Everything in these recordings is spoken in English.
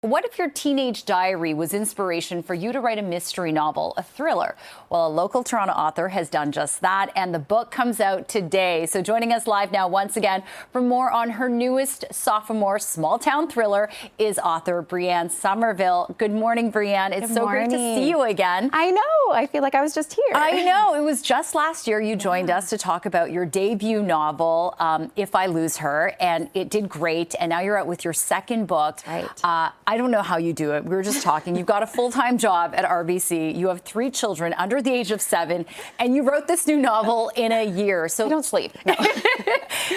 What if your teenage diary was inspiration for you to write a mystery novel, a thriller? Well, a local Toronto author has done just that, and the book comes out today. So joining us live now once again for more on her newest sophomore small-town thriller is author Brianne Sommerville. Good morning, Brianne. It's so great to see you again. I know. I feel like I was just here. I know. It was just last year you joined us to talk about your debut novel, If I Lose Her, and it did great. And now you're out with your second book. That's right. I don't know how you do it. We were just talking. You've got a full-time job at RBC. You have 3 children under the age of 7, and you wrote this new novel in a year. So I don't sleep. No.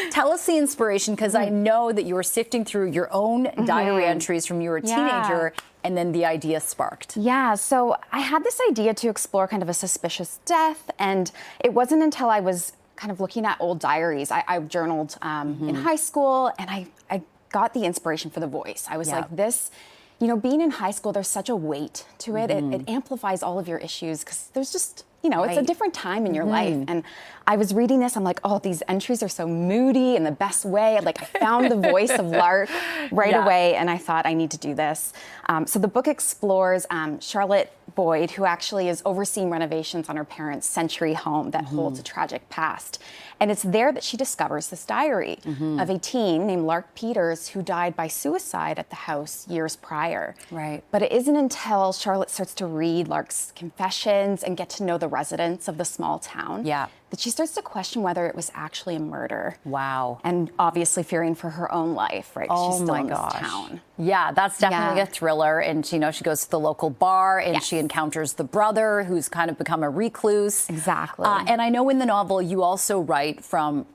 Tell us the inspiration, because I know that you were sifting through your own diary entries from you were a teenager, and then the idea sparked. Yeah, so I had this idea to explore kind of a suspicious death, and it wasn't until I was kind of looking at old diaries. I journaled in high school, and I got the inspiration for the voice. I was like, this, you know, being in high school, there's such a weight to it. It amplifies all of your issues because there's just, you know, it's a different time in your life. And I was reading this, I'm like, oh, these entries are so moody in the best way. Like, I found the voice of Lark right away, and I thought, I need to do this. So the book explores Charlotte Boyd, who actually is overseeing renovations on her parents' century home that holds a tragic past. And it's there that she discovers this diary of a teen named Lark Peters who died by suicide at the house years prior. Right. But it isn't until Charlotte starts to read Lark's confessions and get to know the residents of the small town that she starts to question whether it was actually a murder. Wow. And obviously fearing for her own life, right? Oh, she's still my in gosh. this town. Yeah, that's definitely a thriller. And, you know, she goes to the local bar and she encounters the brother who's kind of become a recluse. Exactly. And I know in the novel you also write from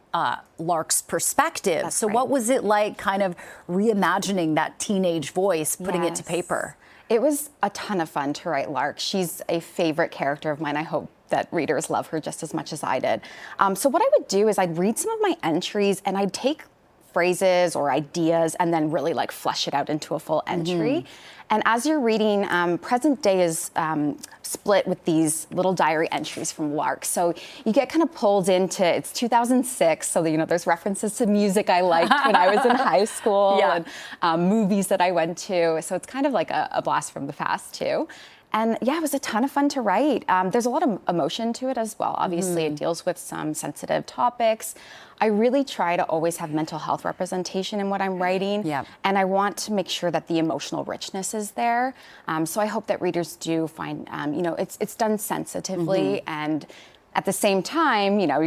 Lark's perspective. That's so right. what was it like kind of reimagining that teenage voice, putting it to paper? It was a ton of fun to write Lark. She's a favorite character of mine. I hope that readers love her just as much as I did. So what I would do is I'd read some of my entries and I'd take phrases or ideas and then really like flesh it out into a full entry. And as you're reading, present day is split with these little diary entries from Lark. So you get kind of pulled into, it's 2006, so you know, there's references to music I liked when I was in high school and movies that I went to. So it's kind of like a blast from the past too. And yeah, it was a ton of fun to write. There's a lot of emotion to it as well. Obviously, it deals with some sensitive topics. I really try to always have mental health representation in what I'm writing. And I want to make sure that the emotional richness is there. So I hope that readers do find, you know, it's done sensitively. And at the same time, you know,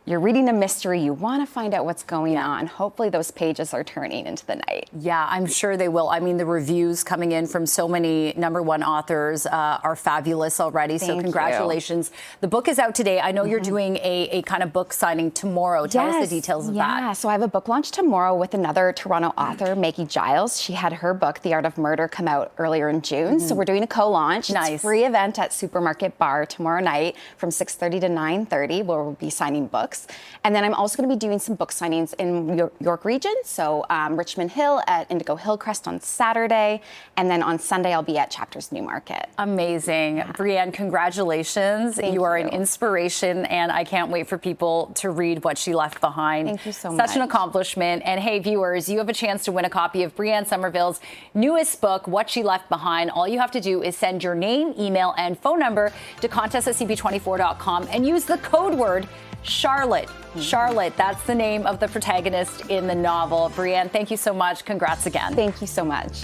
you're reading a mystery, you want to find out what's going on. Hopefully those pages are turning into the night. Yeah, I'm sure they will. I mean, the reviews coming in from so many #1 authors are fabulous already. So congratulations. The book is out today. I know you're doing a kind of book signing tomorrow. Tell us the details of that. Yeah, so I have a book launch tomorrow with another Toronto author, Maggie Giles. She had her book, The Art of Murder, come out earlier in June. So we're doing a co-launch. It's a free event at Supermarket Bar tomorrow night from 6:30 to 9:30 where we'll be signing books. And then I'm also going to be doing some book signings in York region, so Richmond Hill at Indigo Hillcrest on Saturday, and then on Sunday I'll be at Chapters Newmarket. Amazing. Brianne, congratulations. You are an inspiration, and I can't wait for people to read what she left behind. Thank you so much. Such an accomplishment. And hey, viewers, you have a chance to win a copy of Brianne Sommerville's newest book, What She Left Behind. All you have to do is send your name, email, and phone number to contest@cb24.com and use the code word Charlotte. Charlotte, that's the name of the protagonist in the novel. Brianne, thank you so much. Congrats again. Thank you so much.